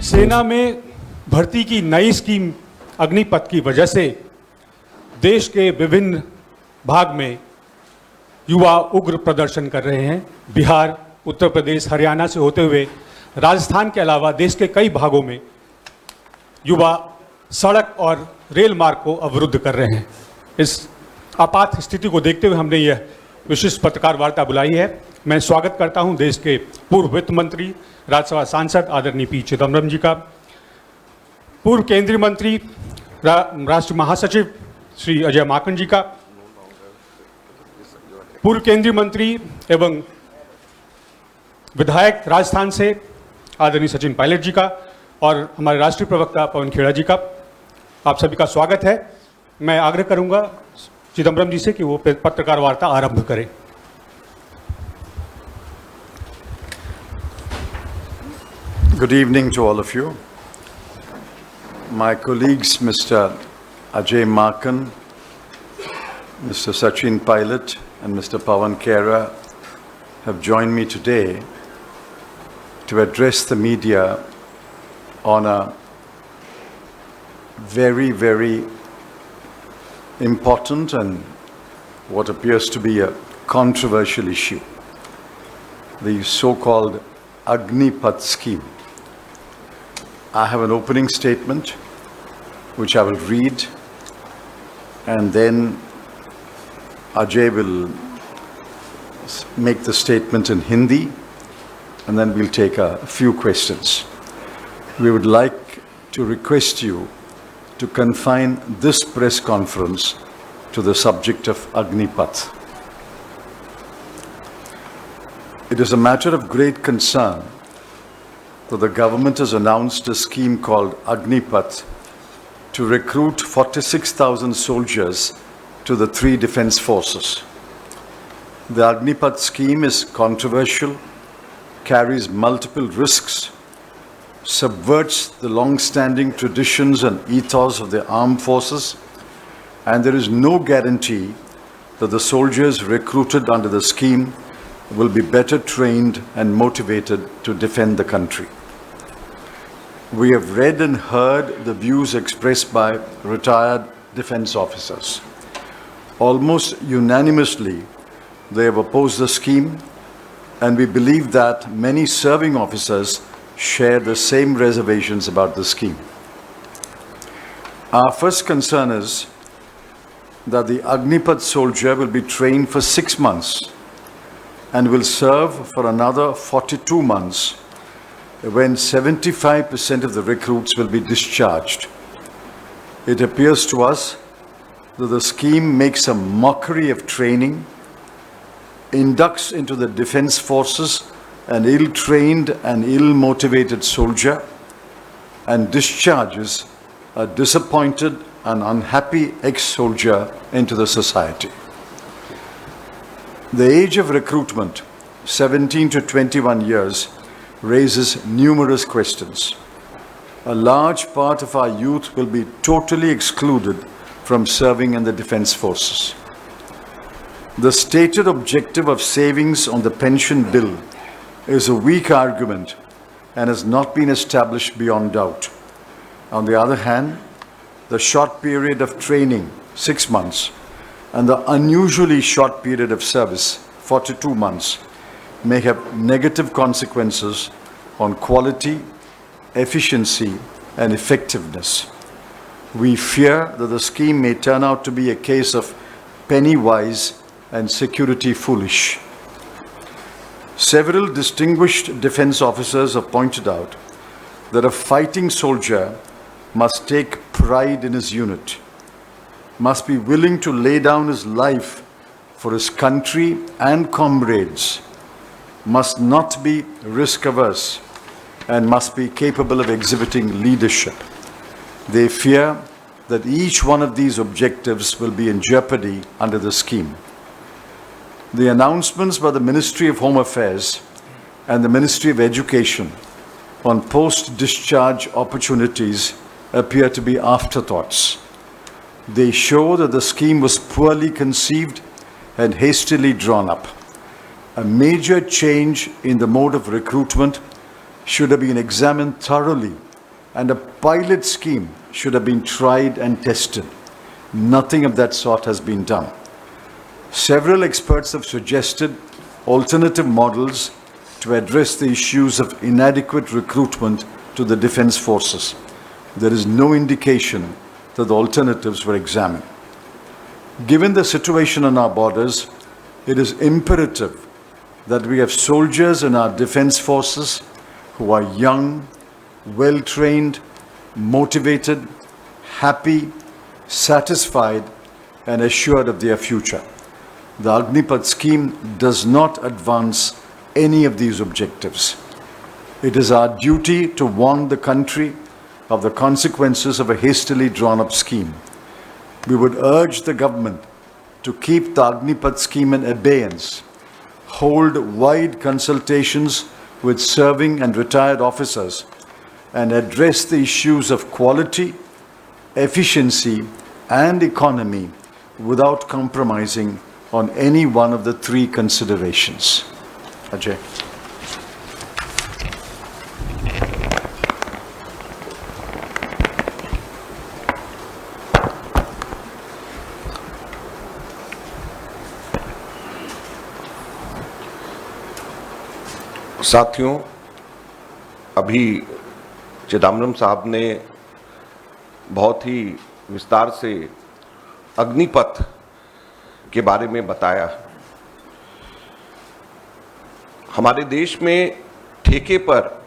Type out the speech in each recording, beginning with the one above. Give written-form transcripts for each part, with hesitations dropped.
सेना में भर्ती की नई स्कीम अग्निपथ की वजह से देश के विभिन्न भाग में युवा उग्र प्रदर्शन कर रहे हैं। बिहार, उत्तर प्रदेश, हरियाणा से होते हुए राजस्थान के अलावा देश के कई भागों में युवा सड़क और रेल मार्ग को अवरुद्ध कर रहे हैं। इस आपात स्थिति को देखते हुए हमने यह विशिष्ट पत्रकार वार्ता बुलाई है। मैं स्वागत करता हूं देश के पूर्व वित्त मंत्री, राज्यसभा सांसद आदरणीय पी चिदम्बरम जी का, पूर्व केंद्रीय मंत्री, राष्ट्रीय महासचिव श्री अजय माकन जी का, पूर्व केंद्रीय मंत्री एवं विधायक राजस्थान से आदरणीय सचिन पायलट जी का और हमारे राष्ट्रीय प्रवक्ता पवन खेड़ा जी का। आप सभी का स्वागत है। मैं आग्रह करूंगा चिदम्बरम जी से कि वो पत्रकार वार्ता आरंभ करें। Good evening to all of you. My colleagues, Mr. Ajay Makan, Mr. Sachin Pilot, and Mr. Pawan Khera have joined me today to address the media on a very, very important and what appears to be a controversial issue, the so-called Agnipath scheme. I have an opening statement which I will read, and then Ajay will make the statement in Hindi, and then we'll take a few questions. We would like to request you to confine this press conference to the subject of Agnipath. It is a matter of great concern that the government has announced a scheme called Agnipath to recruit 46,000 soldiers to the three defense forces. The Agnipath scheme is controversial, carries multiple risks, subverts the long-standing traditions and ethos of the armed forces, and there is no guarantee that the soldiers recruited under the scheme will be better trained and motivated to defend the country. We have read and heard the views expressed by retired defense officers. Almost unanimously, they have opposed the scheme, and we believe that many serving officers share the same reservations about the scheme. Our first concern is that the Agnipath soldier will be trained for 6 months and will serve for another 42 months when 75% of the recruits will be discharged. It appears to us that the scheme makes a mockery of training, inducts into the defense forces an ill-trained and ill-motivated soldier, and discharges a disappointed and unhappy ex-soldier into the society. The age of recruitment, 17 to 21 years, raises numerous questions. A large part of our youth will be totally excluded from serving in the defense forces. The stated objective of savings on the pension bill is a weak argument and has not been established beyond doubt. On the other hand, the short period of training, 6 months, and the unusually short period of service, 42 months, may have negative consequences on quality, efficiency, and effectiveness. We fear that the scheme may turn out to be a case of penny wise and security foolish. Several distinguished defense officers have pointed out that a fighting soldier must take pride in his unit, must be willing to lay down his life for his country and comrades, must not be risk-averse, and must be capable of exhibiting leadership. They fear that each one of these objectives will be in jeopardy under the scheme. The announcements by the Ministry of Home Affairs and the Ministry of Education on post-discharge opportunities appear to be afterthoughts. They show that the scheme was poorly conceived and hastily drawn up. A major change in the mode of recruitment should have been examined thoroughly and a pilot scheme should have been tried and tested. Nothing of that sort has been done. Several experts have suggested alternative models to address the issues of inadequate recruitment to the defense forces. There is no indication that the alternatives were examined. Given the situation on our borders, it is imperative that we have soldiers in our defense forces who are young, well-trained, motivated, happy, satisfied, and assured of their future. The Agnipath scheme does not advance any of these objectives. It is our duty to warn the country of the consequences of a hastily drawn-up scheme. We would urge the government to keep the Agnipath scheme in abeyance, hold wide consultations with serving and retired officers, and address the issues of quality, efficiency, and economy without compromising on any one of the three considerations. Ajay. साथियों, अभी चिदम्बरम साहब ने बहुत ही विस्तार से अग्निपथ के बारे में बताया। हमारे देश में ठेके पर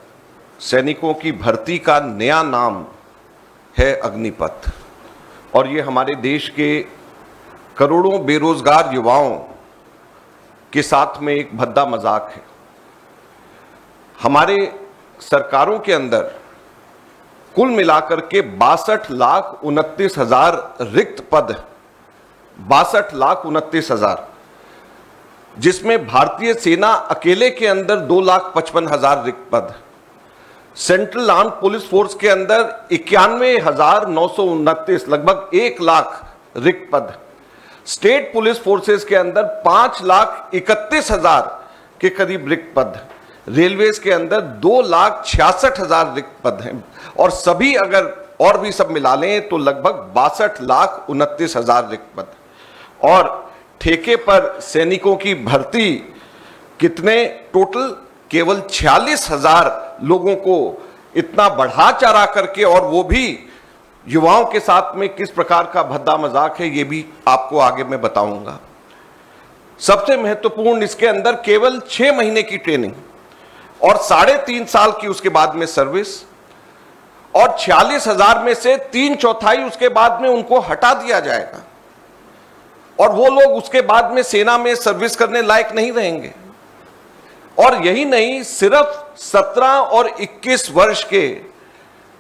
सैनिकों की भर्ती का नया नाम है अग्निपथ, और ये हमारे देश के करोड़ों बेरोजगार युवाओं के साथ में एक भद्दा मजाक है। हमारे सरकारों के अंदर कुल मिलाकर के 62,29,000 रिक्त पद, 62,29,000, जिसमें भारतीय सेना अकेले के अंदर 2,55,000 रिक्त पद, सेंट्रल आर्म्ड पुलिस फोर्स के अंदर 91,929, लगभग 1 लाख रिक्त पद, स्टेट पुलिस फोर्सेस के अंदर 5,31,000 के करीब रिक्त पद, रेलवेज के अंदर 2,66,000 रिक्त पद हैं, और सभी अगर और भी सब मिला लें तो लगभग 62,29,000 रिक्त पद। और ठेके पर सैनिकों की भर्ती कितने टोटल? केवल 46,000 लोगों को इतना बढ़ा चढ़ा करके, और वो भी युवाओं के साथ में किस प्रकार का भद्दा मजाक है ये भी आपको आगे मैं बताऊंगा। सबसे महत्वपूर्ण, इसके अंदर केवल 6 महीने की ट्रेनिंग और 3.5 साल की उसके बाद में सर्विस, और 46,000 में से 3/4 उसके बाद में उनको हटा दिया जाएगा, और वो लोग उसके बाद में सेना में सर्विस करने लायक नहीं रहेंगे। और यही नहीं, सिर्फ 17 और 21 वर्ष के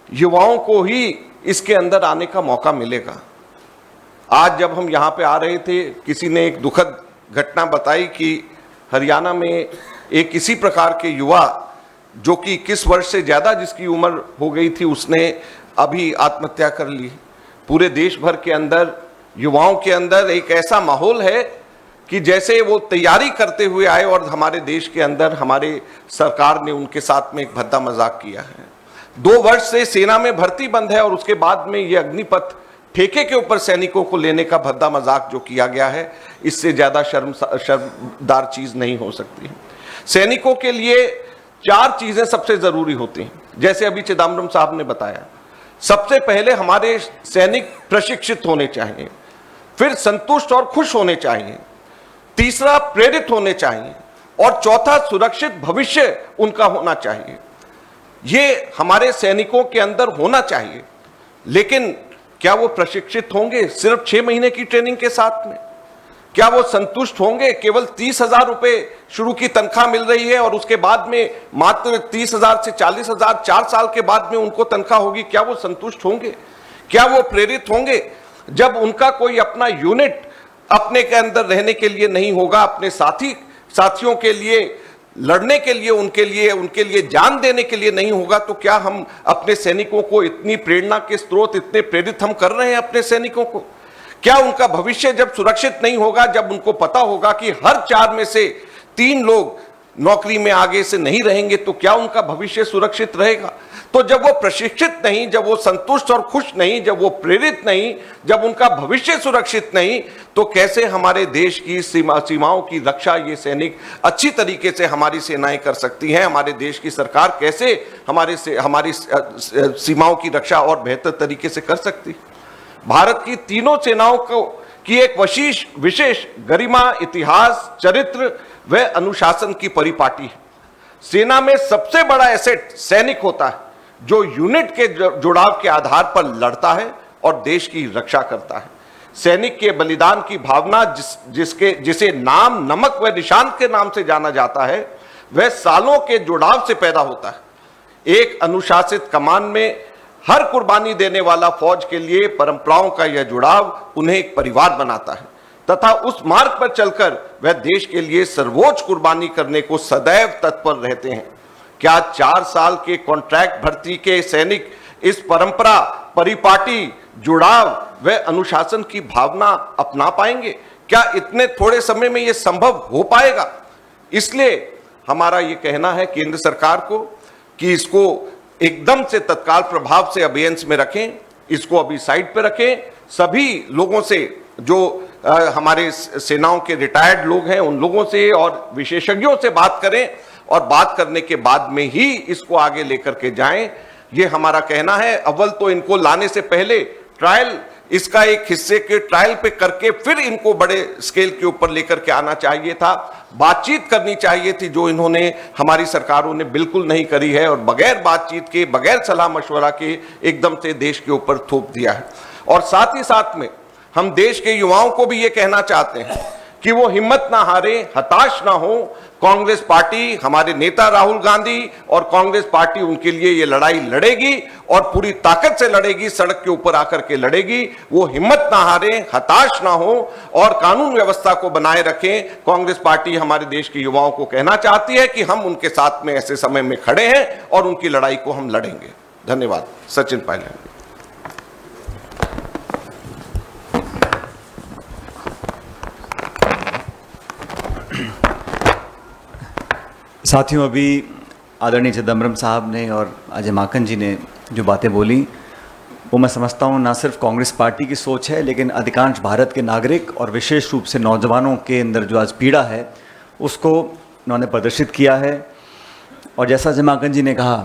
युवाओं को ही इसके अंदर आने का मौका मिलेगा। आज जब हम यहां पे आ रहे थे, किसी ने एक दुखद घटना बताई कि हरियाणा में एक इसी प्रकार के युवा जो कि 21 वर्ष से ज्यादा जिसकी उम्र हो गई थी, उसने अभी आत्महत्या कर ली। पूरे देश भर के अंदर युवाओं के अंदर एक ऐसा माहौल है कि जैसे वो तैयारी करते हुए आए, और हमारे देश के अंदर हमारे सरकार ने उनके साथ में एक भद्दा मजाक किया है। 2 वर्ष से सेना में भर्ती बंद है, और उसके बाद में ये अग्निपथ ठेके के ऊपर सैनिकों को लेने का भद्दा मजाक जो किया गया है, इससे ज्यादा शर्मदार चीज नहीं हो सकती। सैनिकों के लिए 4 चीजें सबसे जरूरी होती हैं, जैसे अभी चिदम्बरम साहब ने बताया। सबसे पहले हमारे सैनिक प्रशिक्षित होने चाहिए, फिर संतुष्ट और खुश होने चाहिए, तीसरा प्रेरित होने चाहिए, और चौथा सुरक्षित भविष्य उनका होना चाहिए। ये हमारे सैनिकों के अंदर होना चाहिए। लेकिन क्या वो प्रशिक्षित होंगे सिर्फ 6 महीने की ट्रेनिंग के साथ में? क्या वो संतुष्ट होंगे? केवल 30,000 रुपए शुरू की तनख्वाह मिल रही है, और उसके बाद में मात्र 30,000 से 40,000 4 साल के बाद में उनको तनख्वाह होगी। क्या वो संतुष्ट होंगे? क्या वो प्रेरित होंगे? जब उनका कोई अपना यूनिट अपने के अंदर रहने के लिए नहीं होगा, अपने साथियों के लिए लड़ने के लिए, उनके लिए जान देने के लिए नहीं होगा, तो क्या हम अपने सैनिकों को इतनी प्रेरणा के स्रोत, इतने प्रेरित हम कर रहे हैं अपने सैनिकों को? क्या उनका भविष्य जब सुरक्षित नहीं होगा, जब उनको पता होगा कि हर 4 में से 3 लोग नौकरी में आगे से नहीं रहेंगे तो क्या उनका भविष्य सुरक्षित रहेगा? तो जब वो प्रशिक्षित नहीं, जब वो संतुष्ट और खुश नहीं, जब वो प्रेरित नहीं, जब उनका भविष्य सुरक्षित नहीं, तो कैसे हमारे देश की सीमाओं की रक्षा ये सैनिक अच्छी तरीके से हमारी सेनाएं कर सकती हैं? हमारे देश की सरकार कैसे हमारी सीमाओं की रक्षा और बेहतर तरीके से कर सकती? भारत की तीनों सेनाओं की एक विशेष गरिमा, इतिहास, चरित्र व अनुशासन की परिपाटी है। सेना में सबसे बड़ा एसेट सैनिक होता है, जो यूनिट के जुड़ाव के आधार पर लड़ता है और देश की रक्षा करता है। सैनिक के बलिदान की भावना जिसे नाम, नमक व निशान के नाम से जाना जाता है, वह सालों के जुड़ाव से पैदा होता है। एक अनुशासित कमान में हर कुर्बानी देने वाला फौज के लिए परंपराओं का यह जुड़ाव उन्हें एक परिवार बनाता है तथा उस मार्ग पर चलकर वह देश के लिए सर्वोच्च कुर्बानी करने को सदैव तत्पर रहते हैं। क्या 4 साल के कॉन्ट्रैक्ट भर्ती के सैनिक इस परंपरा, परिपाटी, जुड़ाव व अनुशासन की भावना अपना पाएंगे? क्या इतने थोड़े समय में यह संभव हो पाएगा? इसलिए हमारा यह कहना है केंद्र सरकार को कि इसको एकदम से तत्काल प्रभाव से अभियान में रखें, इसको अभी साइड पे रखें। सभी लोगों से, जो हमारे सेनाओं के रिटायर्ड लोग हैं, उन लोगों से और विशेषज्ञों से बात करें और बात करने के बाद में ही इसको आगे लेकर के जाएं, ये हमारा कहना है। अव्वल तो इनको लाने से पहले ट्रायल, इसका एक हिस्से के ट्रायल पे करके फिर इनको बड़े स्केल के ऊपर लेकर के आना चाहिए था, बातचीत करनी चाहिए थी, जो इन्होंने, हमारी सरकारों ने बिल्कुल नहीं करी है और बगैर बातचीत के, बगैर सलाह मशवरा के एकदम से देश के ऊपर थोप दिया है। और साथ ही साथ में हम देश के युवाओं को भी ये कहना चाहते हैं कि वो हिम्मत ना हारे, हताश ना हो। कांग्रेस पार्टी, हमारे नेता राहुल गांधी और कांग्रेस पार्टी उनके लिए ये लड़ाई लड़ेगी और पूरी ताकत से लड़ेगी, सड़क के ऊपर आकर के लड़ेगी। वो हिम्मत ना हारे, हताश ना हो और कानून व्यवस्था को बनाए रखें। कांग्रेस पार्टी हमारे देश के युवाओं को कहना चाहती है कि हम उनके साथ में ऐसे समय में खड़े हैं और उनकी लड़ाई को हम लड़ेंगे। धन्यवाद। सचिन पायलट। साथियों, अभी आदरणीय चिदम्बरम साहब ने और अजय माकन जी ने जो बातें बोली, वो मैं समझता हूँ ना सिर्फ कांग्रेस पार्टी की सोच है, लेकिन अधिकांश भारत के नागरिक और विशेष रूप से नौजवानों के अंदर जो आज पीड़ा है उसको उन्होंने प्रदर्शित किया है। और जैसा अजय माकन जी ने कहा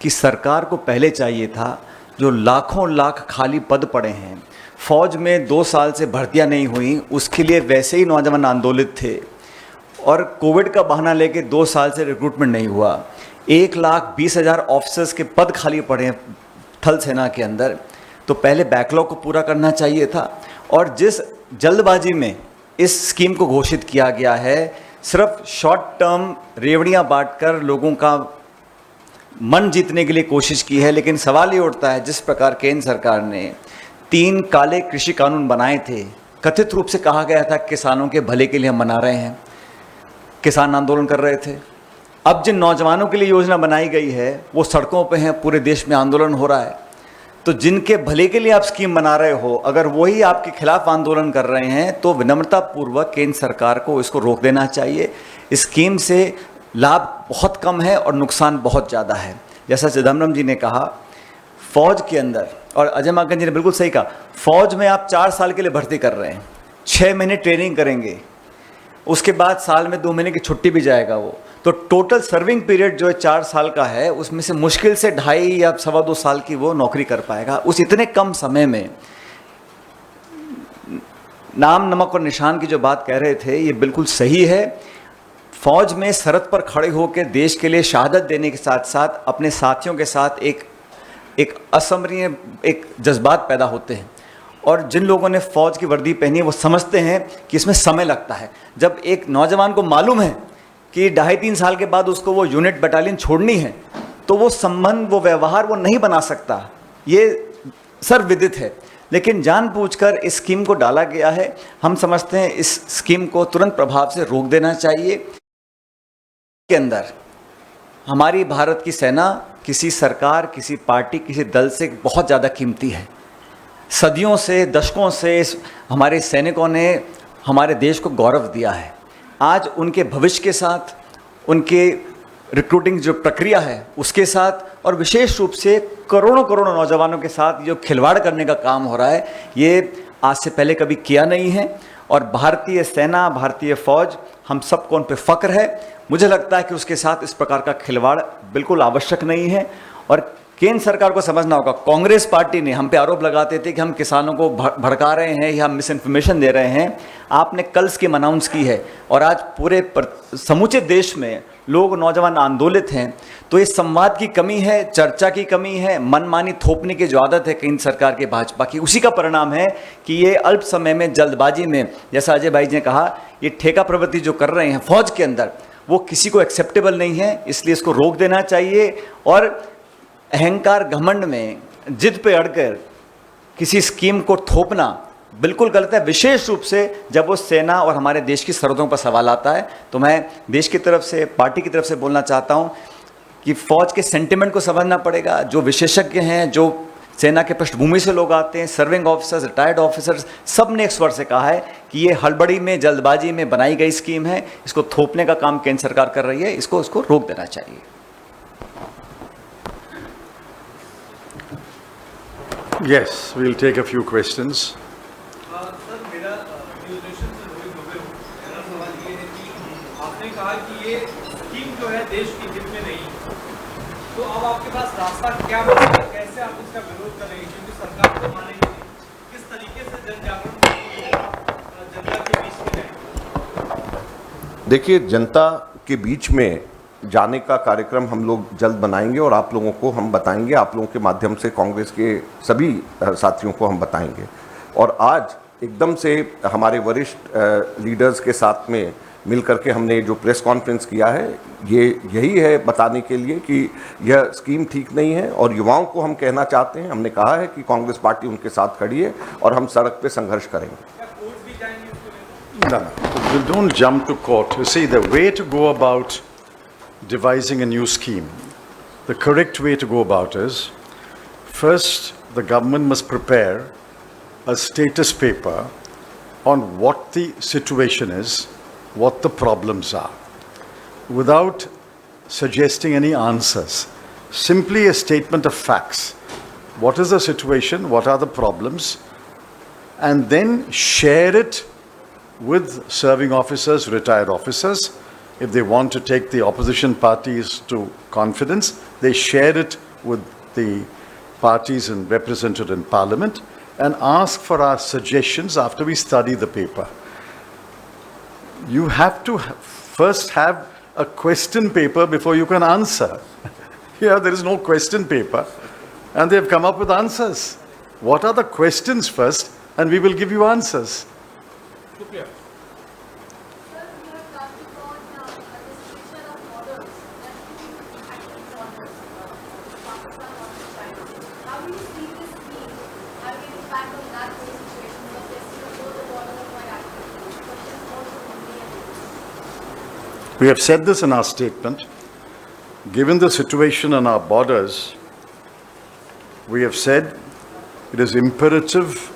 कि सरकार को पहले चाहिए था, जो लाखों लाख खाली पद पड़े हैं, फौज में 2 साल से भर्तियाँ नहीं हुई, उसके लिए वैसे ही नौजवान आंदोलित थे और कोविड का बहाना लेके 2 साल से रिक्रूटमेंट नहीं हुआ। 1,20,000 ऑफिसर्स के पद खाली पड़े हैं थल सेना के अंदर, तो पहले बैकलॉग को पूरा करना चाहिए था। और जिस जल्दबाजी में इस स्कीम को घोषित किया गया है, सिर्फ शॉर्ट टर्म रेवड़ियाँ बांटकर लोगों का मन जीतने के लिए कोशिश की है। लेकिन सवाल ये उठता है, जिस प्रकार केंद्र सरकार ने 3 काले कृषि कानून बनाए थे, कथित रूप से कहा गया था किसानों के भले के लिए हम बना रहे हैं, किसान आंदोलन कर रहे थे। अब जिन नौजवानों के लिए योजना बनाई गई है वो सड़कों पे हैं, पूरे देश में आंदोलन हो रहा है। तो जिनके भले के लिए आप स्कीम बना रहे हो, अगर वही आपके खिलाफ आंदोलन कर रहे हैं, तो विनम्रतापूर्वक केंद्र सरकार को इसको रोक देना चाहिए। इस स्कीम से लाभ बहुत कम है और नुकसान बहुत ज़्यादा है। जैसा चिदम्बरम जी ने कहा, फौज के अंदर, और अजय माकन जी ने बिल्कुल सही कहा, फौज में आप 4 साल के लिए भर्ती कर रहे हैं, 6 महीने ट्रेनिंग करेंगे, उसके बाद साल में 2 महीने की छुट्टी भी जाएगा वो। तो टोटल सर्विंग पीरियड जो है 4 साल का है, उसमें से मुश्किल से 2.5 या 2.25 साल की वो नौकरी कर पाएगा। उस इतने कम समय में नाम, नमक और निशान की जो बात कह रहे थे, ये बिल्कुल सही है। फौज में सरहद पर खड़े होकर देश के लिए शहादत देने के साथ साथ अपने साथियों के साथ एक असमरणीय जज्बात पैदा होते हैं। और जिन लोगों ने फ़ौज की वर्दी पहनी है वो समझते हैं कि इसमें समय लगता है। जब एक नौजवान को मालूम है कि 2.5-3 साल के बाद उसको वो यूनिट बटालियन छोड़नी है, तो वो संबंध, वो व्यवहार वो नहीं बना सकता, ये सर्वविदित है। लेकिन जानबूझकर इस स्कीम को डाला गया है। हम समझते हैं इस स्कीम को तुरंत प्रभाव से रोक देना चाहिए। के अंदर हमारी भारत की सेना किसी सरकार, किसी पार्टी, किसी दल से बहुत ज़्यादा कीमती है। सदियों से, दशकों से हमारे सैनिकों ने हमारे देश को गौरव दिया है। आज उनके भविष्य के साथ, उनके रिक्रूटिंग जो प्रक्रिया है उसके साथ और विशेष रूप से करोड़ों करोड़ों नौजवानों के साथ जो खिलवाड़ करने का काम हो रहा है, ये आज से पहले कभी किया नहीं है। और भारतीय सेना, भारतीय फौज, हम सबको उन पर फख्र है। मुझे लगता है कि उसके साथ इस प्रकार का खिलवाड़ बिल्कुल आवश्यक नहीं है। और केंद्र सरकार को समझना होगा, कांग्रेस पार्टी ने हम पे आरोप लगाते थे कि हम किसानों को भड़का रहे हैं या हम मिस इन्फॉर्मेशन दे रहे हैं। आपने कल स्कीम अनाउंस की है और आज पूरे समूचे देश में लोग, नौजवान आंदोलित हैं। तो इस संवाद की कमी है, चर्चा की कमी है, मनमानी थोपने की जो आदत है केंद्र सरकार के भाजपा की, उसी का परिणाम है कि ये अल्प समय में जल्दबाजी में, जैसा अजय भाई ने कहा, ये ठेका प्रवृत्ति जो कर रहे हैं फौज के अंदर, वो किसी को एक्सेप्टेबल नहीं है। इसलिए इसको रोक देना चाहिए। और अहंकार घमंड में जिद पे अड़कर किसी स्कीम को थोपना बिल्कुल गलत है, विशेष रूप से जब वो सेना और हमारे देश की सरहदों पर सवाल आता है। तो मैं देश की तरफ से, पार्टी की तरफ से बोलना चाहता हूं कि फौज के सेंटिमेंट को समझना पड़ेगा। जो विशेषज्ञ हैं, जो सेना के पृष्ठभूमि से लोग आते हैं, सर्विंग ऑफिसर्स, रिटायर्ड ऑफिसर्स, सब ने एक स्वर से कहा है कि ये हड़बड़ी में, जल्दबाजी में बनाई गई स्कीम है। इसको थोपने का काम केंद्र सरकार कर रही है, इसको रोक देना चाहिए। Yes, we'll take a few questions. Sir, मेरा न्यूट्रिशन से रोहित दुबे हूँ। मेरा सवाल ये है कि आपने कहा कि ये स्कीम जो है देश की हित में नहीं, तो अब आपके पास रास्ता क्या बचा है? कैसे आप इसका विरोध करेंगे? क्योंकि सरकार तो मानेगी नहीं। किस तरीके से जन जागरण जनता के बीच में जाएंगे? देखिए, जनता के बीच में जाने का कार्यक्रम हम लोग जल्द बनाएंगे और आप लोगों को हम बताएंगे, आप लोगों के माध्यम से कांग्रेस के सभी साथियों को हम बताएंगे। और आज एकदम से हमारे वरिष्ठ लीडर्स के साथ में मिलकर के हमने जो प्रेस कॉन्फ्रेंस किया है, ये यही है बताने के लिए कि यह स्कीम ठीक नहीं है। और युवाओं को हम कहना चाहते हैं, हमने कहा है कि कांग्रेस पार्टी उनके साथ खड़ी है और हम सड़क पे संघर्ष करेंगे। No, we don't jump to court. You see, the way to go about devising a new scheme, the correct way to go about is, first, the government must prepare a status paper on what the situation is, what the problems are, without suggesting any answers. Simply a statement of facts. What is the situation? What are the problems? And then share it with serving officers, retired officers. If they want to take the opposition parties to confidence, they share it with the parties represented in parliament and ask for our suggestions after we study the paper. You have to first have a question paper before you can answer. Here there is no question paper and they have come up with answers. What are the questions first, and we will give you answers. We have said this in our statement. Given the situation on our borders, we have said it is imperative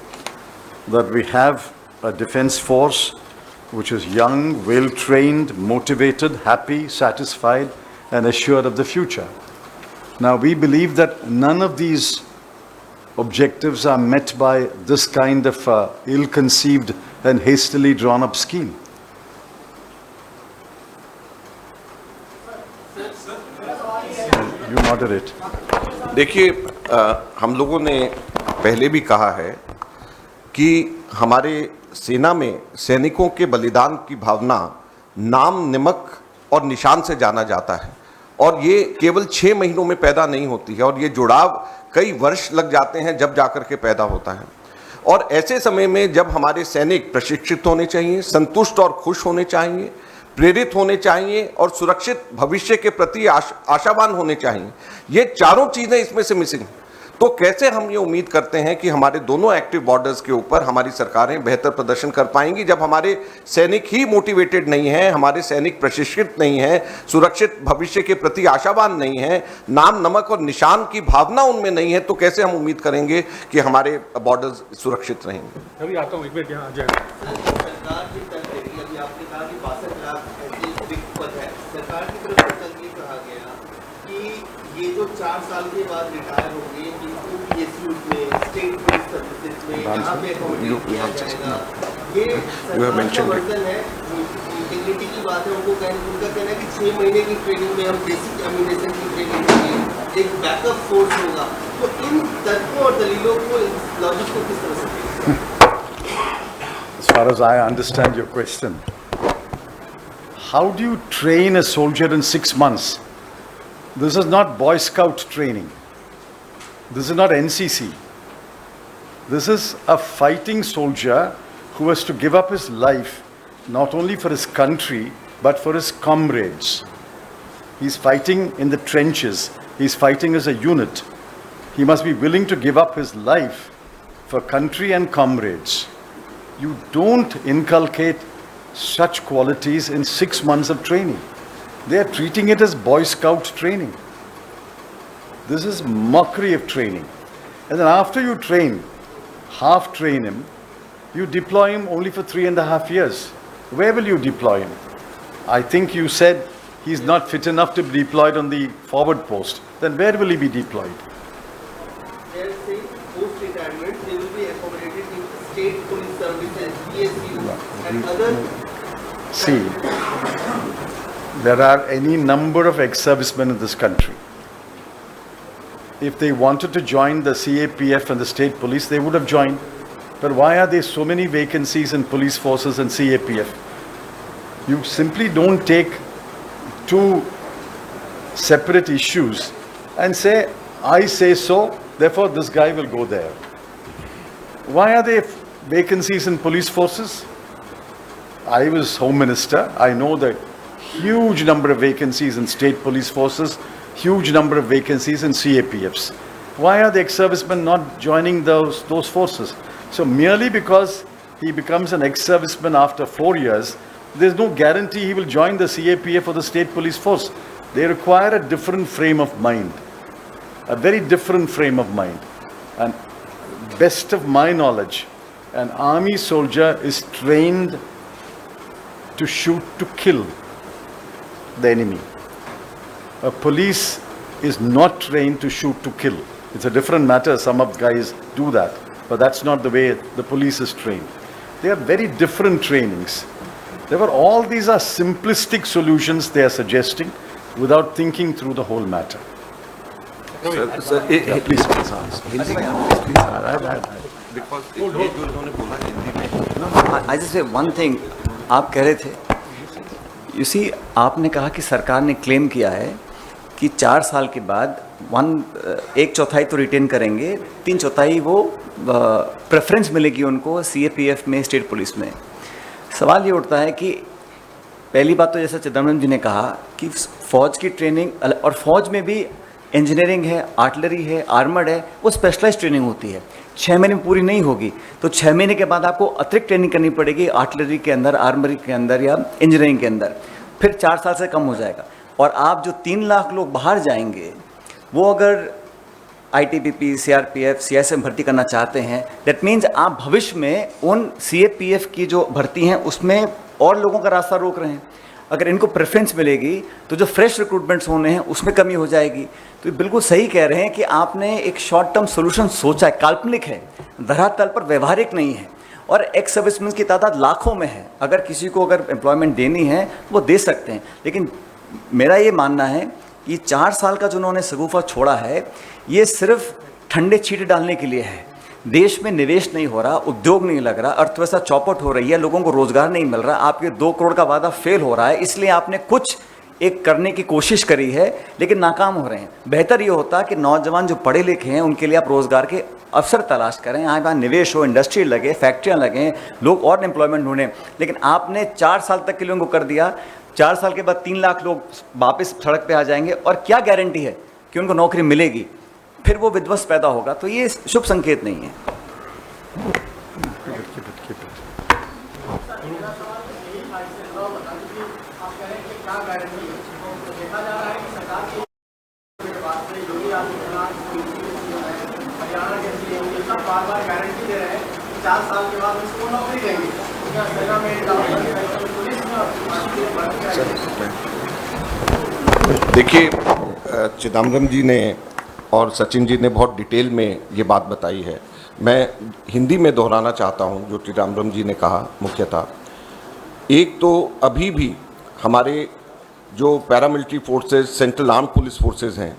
that we have a defense force which is young, well-trained, motivated, happy, satisfied, and assured of the future. Now, we believe that none of these objectives are met by this kind of ill-conceived and hastily drawn-up scheme. You moderate. देखिए, हम लोगों ने पहले भी कहा है कि हमारे सेना में सैनिकों के बलिदान की भावना नाम, निमक और निशान से जाना जाता है। और ये केवल 6 महीनों में पैदा नहीं होती है, और ये जुड़ाव कई वर्ष लग जाते हैं जब जाकर के पैदा होता है। और ऐसे समय में जब हमारे सैनिक प्रशिक्षित होने चाहिए, संतुष्ट और खुश होने चाहिए, प्रेरित होने चाहिए और सुरक्षित भविष्य के प्रति आशावान होने चाहिए, ये चारों चीज़ें इसमें से मिसिंग हैं। तो कैसे हम ये उम्मीद करते हैं कि हमारे दोनों एक्टिव बॉर्डर्स के ऊपर हमारी सरकारें बेहतर प्रदर्शन कर पाएंगी जब हमारे सैनिक ही मोटिवेटेड नहीं हैं, हमारे सैनिक प्रशिक्षित नहीं हैं, सुरक्षित भविष्य के प्रति आशावान नहीं हैं, नाम, नमक और निशान की भावना उनमें नहीं है, तो कैसे हम उम्मीद करेंगे कि हमारे बॉर्डर्स सुरक्षित रहेंगे। अभी आता हूँ, एक मिनट यहाँ आ जाएगा। सरकार की तरफ से, अभी आपने कहा कि 62 लाख ऐसे रिक्त पद है, सरकार की 4 साल के बाद रिटायर होंगे, इनको पीएसयू में, स्टेट पुलिस सर्विसेज में यहाँ पे अकोमोडेट किया जाएगा। ये सरकार का वर्जन है, इंटीग्रिटी की बात है। उनका कहना है कि 6 महीने की ट्रेनिंग में हम बेसिक एम्यूनेशन की ट्रेनिंग देंगे, एक बैकअप फोर्स होगा। तो इन तर्कों और दलीलों को, इस लॉजिक को किस तरह से? As far as I understand your question, how do you train a soldier in 6 months? This is not Boy Scout training. This is not NCC. This is a fighting soldier who has to give up his life not only for his country but for his comrades. He's fighting in the trenches. He's fighting as a unit. He must be willing to give up his life for country and comrades. You don't inculcate such qualities in 6 months of training. They are treating it as Boy Scout training. This is mockery of training. And then after you train, half train him, you deploy him only for 3.5 years. Where will you deploy him? I think you said he's not fit enough to be deployed on the forward post. Then where will he be deployed? They are saying post-retirement, they will be accommodated in state police services, PSU, and other. See, there are any number of ex-servicemen in this country. If they wanted to join the CAPF and the state police, they would have joined. But why are there so many vacancies in police forces and CAPF? You simply don't take two separate issues and say, I say so, therefore this guy will go there. Why are there vacancies in police forces? I was Home Minister. I know that huge number of vacancies in state police forces, huge number of vacancies in CAPFs. Why are the ex-servicemen not joining those forces? So merely because he becomes an ex-serviceman after 4 years, there's no guarantee he will join the CAPF or the state police force. They require a different frame of mind, a very different frame of mind. And best of my knowledge, an army soldier is trained to shoot to kill the enemy. A police is not trained to shoot to kill. It's a different matter. Some of guys do that, but that's not the way the police is trained. They are very different trainings. All these are simplistic solutions they are suggesting without thinking through the whole matter. Please I just say one thing. आप कह रहे थे, you see, आपने कहा कि सरकार ने claim किया है कि 4 साल के बाद 1/4 तो रिटेन करेंगे, 3/4 वो प्रेफरेंस मिलेगी उनको CAPF में, स्टेट पुलिस में। सवाल ये उठता है कि पहली बात तो जैसा चिदम्बरम जी ने कहा कि फ़ौज की ट्रेनिंग, और फ़ौज में भी इंजीनियरिंग है, आर्टिलरी है, आर्मर्ड है, वो स्पेशलाइज ट्रेनिंग होती है। 6 महीने में पूरी नहीं होगी, तो 6 महीने के बाद आपको अतिरिक्त ट्रेनिंग करनी पड़ेगी आर्टिलरी के अंदर, आर्मरी के अंदर या इंजीनियरिंग के अंदर, फिर 4 साल से कम हो जाएगा। और आप जो 3 लाख लोग बाहर जाएंगे, वो अगर ITBP, CRPF, CIS में भर्ती करना चाहते हैं, दैट मीन्स आप भविष्य में उन CAPF की जो भर्ती हैं उसमें और लोगों का रास्ता रोक रहे हैं। अगर इनको प्रेफरेंस मिलेगी तो जो फ्रेश रिक्रूटमेंट्स होने हैं उसमें कमी हो जाएगी। तो ये बिल्कुल सही कह रहे हैं कि आपने एक शॉर्ट टर्म सोल्यूशन सोचा है, काल्पनिक है, धरातल पर व्यवहारिक नहीं है, और एक्स सर्विसमैन की तादाद लाखों में है। अगर किसी को अगर एम्प्लॉयमेंट देनी है वो दे सकते हैं, लेकिन मेरा ये मानना है कि 4 साल का जो उन्होंने शगुफा छोड़ा है, ये सिर्फ ठंडे छींटे डालने के लिए है। देश में निवेश नहीं हो रहा, उद्योग नहीं लग रहा, अर्थव्यवस्था चौपट हो रही है, लोगों को रोजगार नहीं मिल रहा, आपके 2 करोड़ का वादा फेल हो रहा है, इसलिए आपने कुछ एक करने की कोशिश करी है लेकिन नाकाम हो रहे हैं। बेहतर ये होता कि नौजवान जो पढ़े लिखे हैं उनके लिए आप रोजगार के अवसर तलाश करें, यहाँ निवेश हो, इंडस्ट्री लगे, फैक्ट्रियाँ लगें, लोग और एम्प्लॉयमेंट ढूंढें। लेकिन आपने 4 साल तक के लिए उनको कर दिया, 4 साल के बाद 3 लाख लोग वापस सड़क पे आ जाएंगे, और क्या गारंटी है कि उनको नौकरी मिलेगी? फिर वो विध्वंस पैदा होगा, तो ये शुभ संकेत नहीं है। देखिए, चिदम्बरम जी ने और सचिन जी ने बहुत डिटेल में ये बात बताई है। मैं हिंदी में दोहराना चाहता हूँ जो टीरामरम जी ने कहा मुख्यतः। एक तो अभी भी हमारे जो paramilitary forces, central arm police forces हैं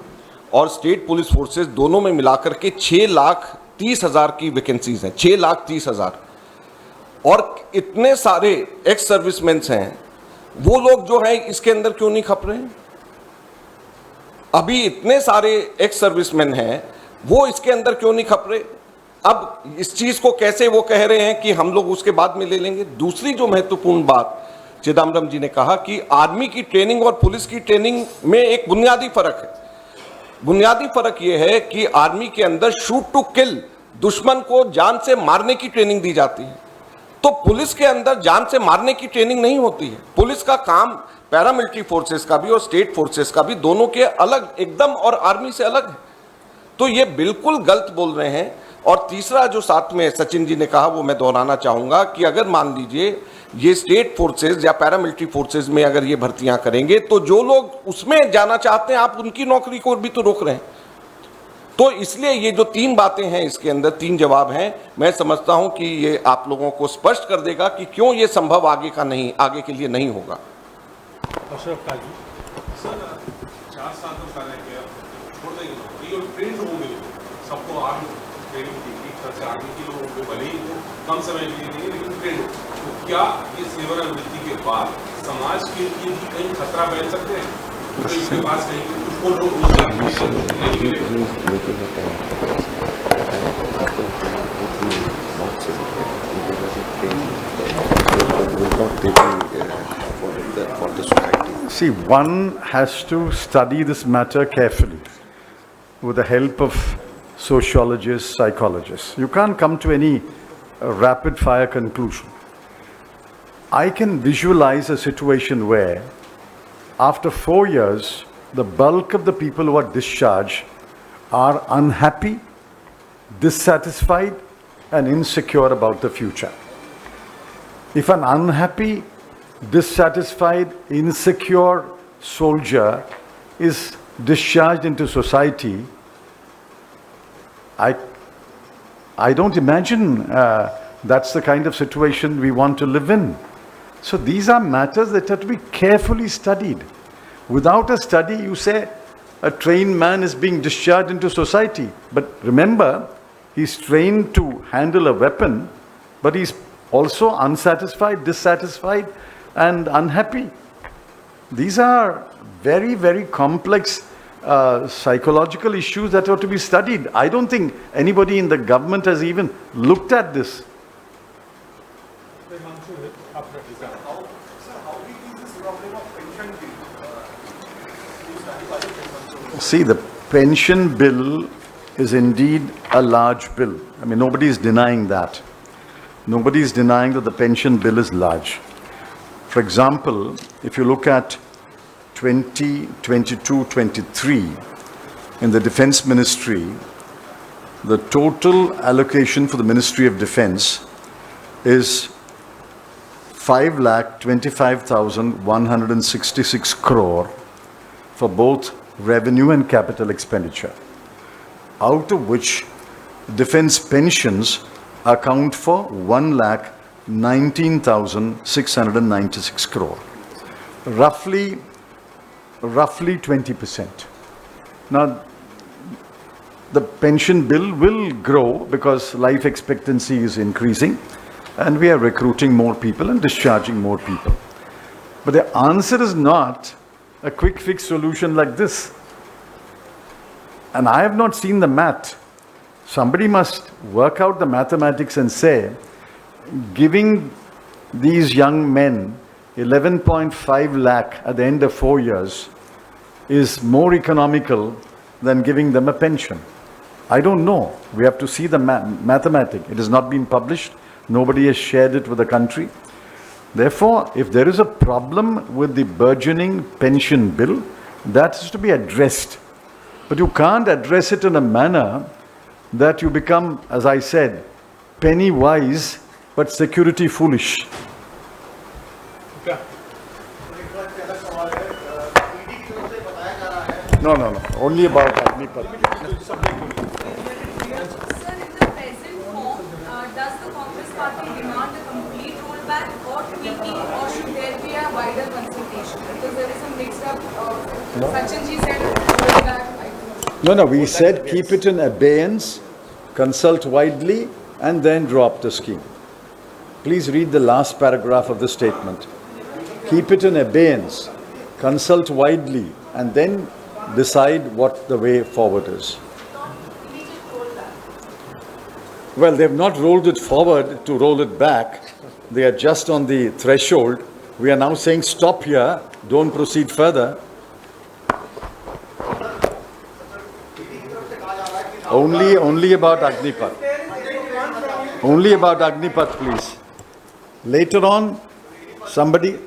और स्टेट पुलिस फोर्सेस दोनों में मिलाकर के 6,30,000 की वैकेंसीज हैं, 6,30,000। और इतने सारे एक्स सर्विसमैन हैं, वो लोग जो है इसके अंदर क्यों नहीं खप रहे हैं? अभी इतने सारे एक्स सर्विसमैन हैं, वो इसके अंदर क्यों नहीं खप रहे? अब इस चीज को कैसे वो कह रहे हैं कि हम लोग उसके बाद में ले लेंगे? दूसरी जो महत्वपूर्ण बात चिदम्बरम जी ने कहा कि आर्मी की ट्रेनिंग और पुलिस की ट्रेनिंग में एक बुनियादी फर्क है। बुनियादी फर्क यह है कि आर्मी के अंदर शूट टू किल, दुश्मन को जान से मारने की ट्रेनिंग दी जाती है, तो पुलिस के अंदर जान से मारने की ट्रेनिंग नहीं होती है। पुलिस का काम पैरामिलिट्री फोर्सेस का भी और स्टेट फोर्सेस का भी, दोनों के अलग एकदम और आर्मी से अलग है। तो ये बिल्कुल गलत बोल रहे हैं। और तीसरा जो साथ में सचिन जी ने कहा वो मैं दोहराना चाहूंगा कि अगर मान लीजिए ये स्टेट फोर्सेस या पैरामिलिट्री फोर्सेस में अगर ये भर्तियां करेंगे तो जो लोग उसमें जाना चाहते हैं आप उनकी नौकरी को भी तो रोक रहे हैं। तो इसलिए ये जो 3 बातें हैं, इसके अंदर 3 जवाब हैं। मैं समझता हूं कि ये आप लोगों को स्पष्ट कर देगा कि क्यों ये संभव आगे के लिए नहीं होगा। अशरफ काजी सर 4 साल तो कर रहे हैं, छोड़ देंगे ये ट्रेन होंगे, सबको आर्मी ट्रेनिंग की तरह से आर्मी के लोगों को भले ही कम समय के लिए नहीं, लेकिन ट्रेन तो क्या ये सेवानिवृत्ति के बाद समाज के लिए भी कहीं खतरा बैठ सकते हैं? तो इसके पास कहीं कुछ और लोग See, one has to study this matter carefully with the help of sociologists, psychologists. You can't come to any rapid fire conclusion. I can visualize a situation where after 4 years, the bulk of the people who are discharged are unhappy, dissatisfied, and insecure about the future. If an unhappy, dissatisfied, insecure soldier is discharged into society, I don't imagine that's the kind of situation we want to live in. So these are matters that have to be carefully studied. Without a study, you say a trained man is being discharged into society. But remember, he's trained to handle a weapon, but he's also unsatisfied, dissatisfied, and unhappy. These are very, very complex psychological issues that have to be studied. I don't think anybody in the government has even looked at this. See, the pension bill is indeed a large bill. I mean, nobody is denying that. Nobody is denying that the pension bill is large. For example, if you look at 2022-23, in the Defense Ministry, the total allocation for the Ministry of Defense is 5,25,166 crore for both revenue and capital expenditure, out of which defense pensions account for 1,19,696 crore, roughly 20%. Now, the pension bill will grow because life expectancy is increasing and we are recruiting more people and discharging more people. But the answer is not a quick fix solution like this. And I have not seen the math. Somebody must work out the mathematics and say, giving these young men 11.5 lakh at the end of 4 years is more economical than giving them a pension. I don't know. We have to see the mathematics. It has not been published. Nobody has shared it with the country. Therefore, if there is a problem with the burgeoning pension bill, that is to be addressed. But you can't address it in a manner that you become, as I said, penny wise but security foolish. No, no, no. Only about Agnipat. Sir, in the present form, does the Congress Party demand a complete rollback or tweaking, or should there be a wider consultation? Because there is some mix-up. Sachin ji said rollback. No, no, we said keep it in abeyance, consult widely, and then drop the scheme. Please read the last paragraph of the statement. Keep it in abeyance, consult widely, and then decide what the way forward is. Well, they've not rolled it forward to roll it back. They are just on the threshold. We are now saying stop here, don't proceed further. Only about Agnipat. Only about Agnipat, please. Later on, somebody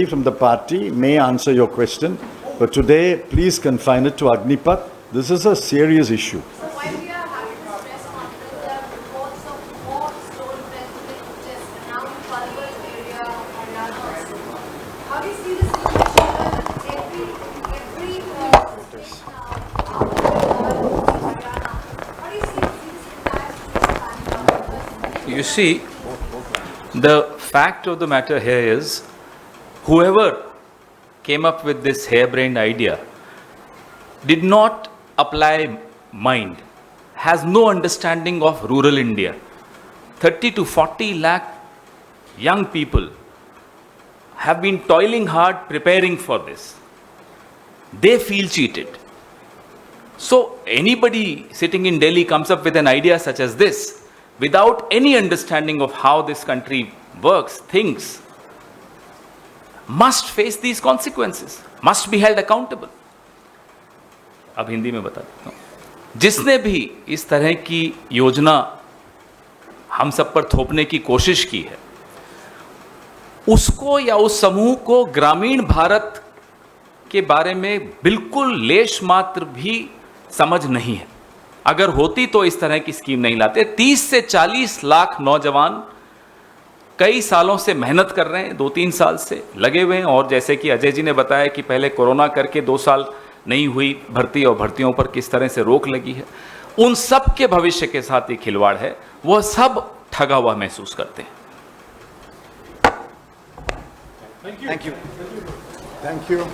from the party may answer your question, but today, please confine it to Agnipat. This is a serious issue. So while we are having this press conference, there are reports of more stolen president just around Palwal area, Haryana also. How do you see the situation when every how do you see this entire situation? You see, the fact of the matter here is, whoever came up with this harebrained idea did not apply mind, has no understanding of rural India. 30 to 40 lakh young people have been toiling hard preparing for this. They feel cheated. So anybody sitting in Delhi comes up with an idea such as this without any understanding of how this country works, thinks, must face these consequences, must be held accountable. अब हिंदी में बता देता हूँ, जिसने भी इस तरह की योजना हम सब पर थोपने की कोशिश की है, उसको या उस समूह को ग्रामीण भारत के बारे में बिल्कुल लेश मात्र भी समझ नहीं है। अगर होती तो इस तरह की स्कीम नहीं लाते। 30 से 40 लाख नौजवान कई सालों से मेहनत कर रहे हैं, 2-3 साल से लगे हुए हैं, और जैसे कि अजय जी ने बताया कि पहले कोरोना करके 2 साल नहीं हुई भर्ती और भर्तियों पर किस तरह से रोक लगी है, उन सब के भविष्य के साथ ये खिलवाड़ है, वह सब ठगा हुआ महसूस करते हैं। Thank you.